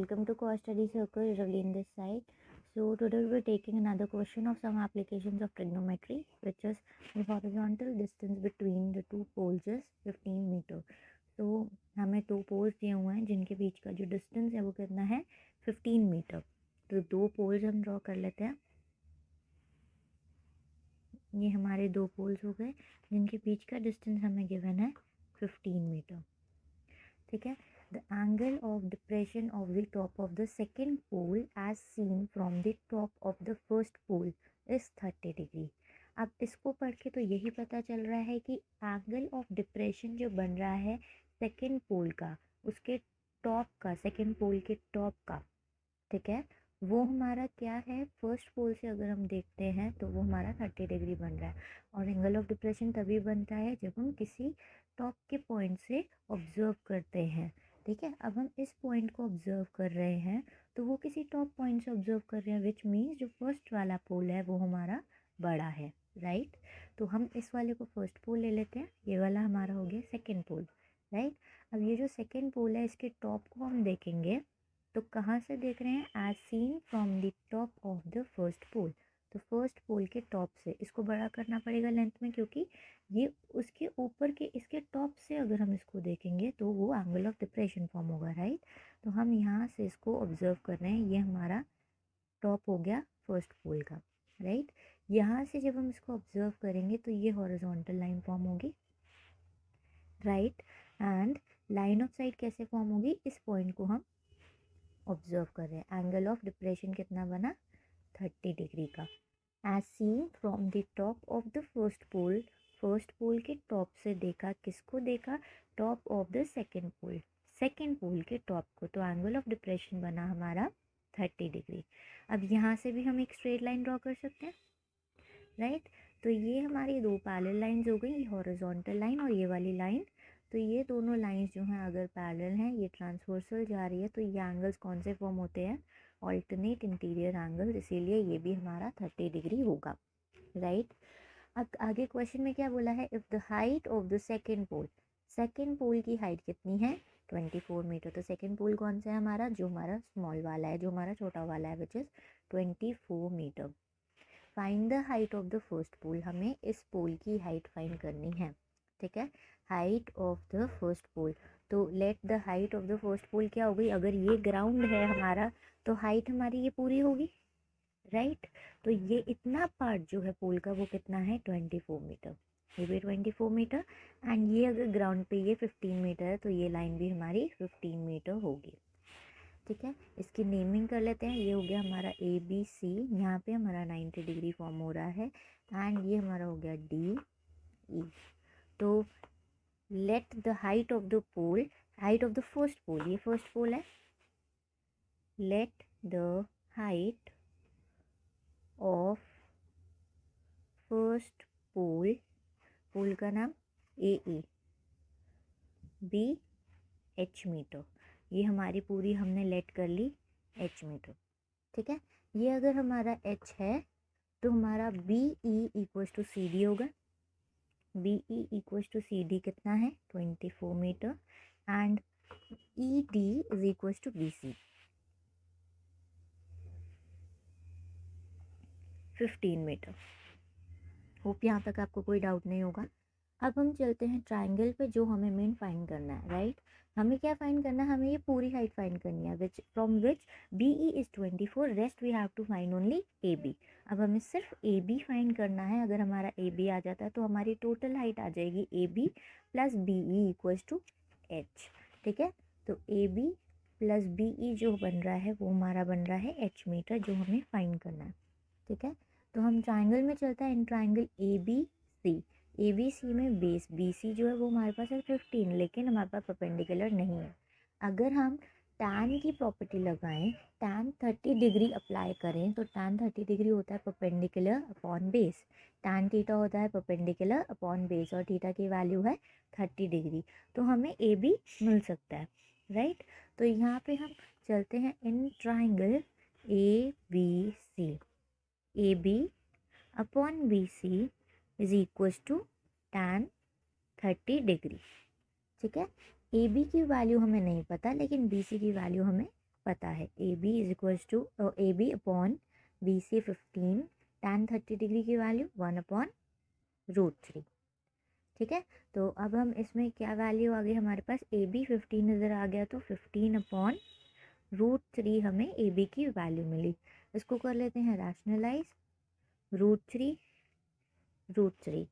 welcome to Core Study Circle, Ravleen this side. So today we're taking another question of some applications of trigonometry, which is the horizontal distance between the two poles is 15 meter. तो हमें दो poles दिए हुए हैं जिनके बीच का जो distance है वो कितना है 15 मीटर. तो दो पोल्स हम ड्रॉ कर लेते हैं. ये हमारे दो पोल्स हो गए जिनके बीच का डिस्टेंस हमें गिवन है 15 मीटर. ठीक है. The angle of depression of the top of the second pole as seen from the top of the first pole is 30 degree. अब इसको पढ़ के तो यही पता चल रहा है कि एंगल ऑफ डिप्रेशन जो बन रहा है सेकेंड पोल का, उसके टॉप का, सेकेंड पोल के टॉप का, ठीक है, वो हमारा क्या है, फर्स्ट पोल से अगर हम देखते हैं तो वो हमारा 30 डिग्री बन रहा है. और एंगल ऑफ डिप्रेशन तभी बनता है जब हम किसी टॉप के पॉइंट से ऑब्जर्व करते हैं. ठीक है. अब हम इस पॉइंट को ऑब्जर्व कर रहे हैं तो वो किसी टॉप पॉइंट से ऑब्जर्व कर रहे हैं, विच मीन्स जो फर्स्ट वाला पोल है वो हमारा बड़ा है. राइट. तो हम इस वाले को फर्स्ट पोल ले लेते हैं, ये वाला हमारा हो गया सेकेंड पोल. राइट. अब ये जो सेकेंड पोल है इसके टॉप को हम देखेंगे तो कहाँ से देख रहे हैं, as seen from the top of the first pole. तो फर्स्ट पोल के टॉप से इसको बड़ा करना पड़ेगा लेंथ में, क्योंकि ये उसके ऊपर के इसके टॉप से अगर हम इसको देखेंगे तो वो एंगल ऑफ डिप्रेशन फॉर्म होगा. राइट. तो हम यहाँ से इसको ऑब्जर्व कर रहे हैं, ये हमारा टॉप हो गया फर्स्ट पोल का. राइट. यहाँ से जब हम इसको ऑब्जर्व करेंगे तो ये हॉरिजॉन्टल लाइन फॉर्म होगी. Right. And line of site कैसे फॉर्म होगी, इस पॉइंट को हम ऑब्जर्व कर रहे हैं. एंगल ऑफ डिप्रेशन कितना बना, 30 डिग्री का. As seen from the top of the first pole, first pole के टॉप से देखा, किसको देखा, top of the second pole, second pole के टॉप को. तो एंगल ऑफ डिप्रेशन बना हमारा 30 डिग्री. अब यहाँ से भी हम एक स्ट्रेट लाइन ड्रॉ कर सकते हैं. राइट. तो ये हमारी दो पैरेलल लाइंस हो गई, ये हॉरिजॉन्टल लाइन और ये वाली लाइन. तो ये दोनों लाइंस जो हैं अगर पैरेलल हैं, ये ट्रांसवर्सल जा रही है, तो ये एंगल्स कौन से फॉर्म होते हैं, ऑल्टरनेट इंटीरियर एंगल्स, इसीलिए ये भी हमारा 30 डिग्री होगा. राइट. अब आगे क्वेश्चन में क्या बोला है, if the height of the second pole, second pole की हाइट कितनी है 24 मीटर. तो सेकेंड पोल कौन सा है हमारा, जो हमारा स्मॉल वाला है, जो हमारा छोटा वाला है, which is 24 metre. Find the height of the first pole, हमें इस पोल की हाइट फाइंड करनी है. ठीक है. Height of the first pole, तो let the height of the first pole क्या हो गई, अगर ये ग्राउंड है हमारा तो हाइट हमारी ये पूरी होगी. राइट. तो ये इतना पार्ट जो है पोल का वो कितना है 24 मीटर, ये भी 24 मीटर. एंड ये अगर ग्राउंड पे ये 15 मीटर है तो ये लाइन भी हमारी 15 मीटर होगी. ठीक है. इसकी नेमिंग कर लेते हैं. ये हो गया हमारा ए बी सी, यहाँ पे हमारा 90 डिग्री फॉर्म हो रहा है. एंड ये हमारा हो गया डी ई. तो let the height of the pole, height of the first pole, ये फर्स्ट पोल है, let the height of first pole, pole का नाम A E, B H metre. ये हमारी पूरी हमने लेट कर ली एच मीटर. ठीक है. ये अगर हमारा एच है तो हमारा B E equals to C D होगा. B E equals to C D कितना है 24 metre. And E D is equals to B C 15 metre. Hope यहाँ तक आपको कोई डाउट नहीं होगा. अब हम चलते हैं ट्राइंगल पे, जो हमें मेन फाइंड करना है. राइट. हमें क्या फाइंड करना है, हमें ये पूरी हाइट फाइंड करनी है, which from which B E is 24, rest we have to find only A B. अब हमें सिर्फ ए बी फाइंड करना है. अगर हमारा ए बी आ जाता है तो हमारी टोटल हाइट आ जाएगी A B plus B E equals to H. ठीक है. तो A B plus B E जो बन रहा है वो हमारा बन रहा है एच मीटर, जो हमें फाइंड करना है. ठीक है. तो हम ट्राइंगल में चलता है, in triangle A B C, A B C में बेस बी सी जो है वो हमारे पास है 15, लेकिन हमारे पास परपेंडिकुलर नहीं है. अगर हम टैन की प्रॉपर्टी लगाएं, टैन 30 डिग्री अप्लाई करें, तो टैन 30 डिग्री होता है perpendicular upon base, tan theta होता है परपेंडिकुलर अपॉन बेस, और थीटा की वैल्यू है 30 डिग्री. तो हमें ए बी मिल सकता है. राइट. तो यहाँ पे हम चलते हैं in triangle A B C, A B upon B C is equals to tan 30 degree. ठीक है. ए बी की वैल्यू हमें नहीं पता, लेकिन बी सी की वैल्यू हमें पता है A B is equals to A B upon B C 15 tan 30 degree की वैल्यू 1/√3। ठीक है, तो अब हम इसमें क्या वैल्यू आ गई हमारे पास, ए बी 15 नज़र आ गया, तो 15/√3 हमें ए बी की वैल्यू मिली। इसको कर लेते हैं रैशनलाइज, √3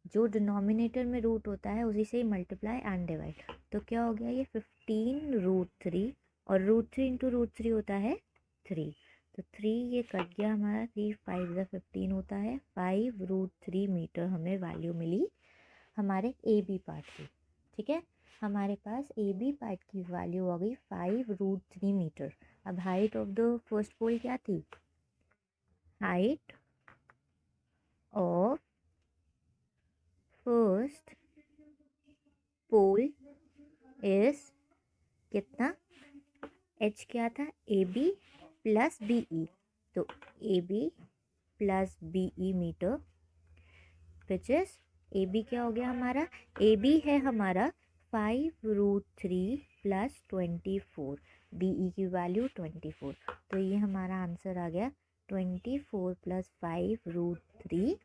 जो डिनोमिनेटर में रूट होता है उसी से ही मल्टीप्लाई एंड डिवाइड, तो क्या हो गया ये 15√3, और √3 इंटू √3 होता है 3, तो 3 ये कट गया हमारा, 3 5 ज़ा 15 होता है, 5√3 मीटर हमें वैल्यू मिली हमारे ए बी पार्ट की। ठीक है, हमारे पास ए बी पार्ट की वैल्यू आ गई 5√3 मीटर। अब height of the first pole क्या थी, height of first pole is कितना, एच क्या था, A B plus B E, तो A B plus B E metre, which is A B क्या हो गया हमारा, ए बी है हमारा 5√3 प्लस 24, बी ई की वैल्यू 24, तो ये हमारा आंसर आ गया 24 प्लस 5√3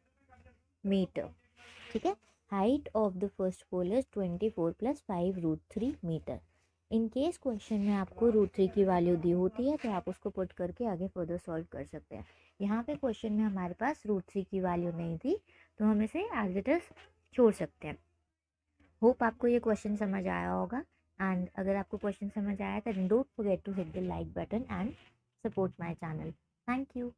मीटर। ठीक है, height of the first pole is 24 प्लस 5√3 मीटर। इन केस क्वेश्चन में आपको √3 की वैल्यू दी होती है तो आप उसको पुट करके आगे फर्दर सॉल्व कर सकते हैं। यहाँ पे क्वेश्चन में हमारे पास √3 की वैल्यू नहीं थी, तो हम इसे एज इट इज छोड़ सकते हैं। होप आपको ये क्वेश्चन समझ आया होगा, एंड अगर आपको क्वेश्चन समझ आया तो don't forget to hit the like button and support my channel. Thank you.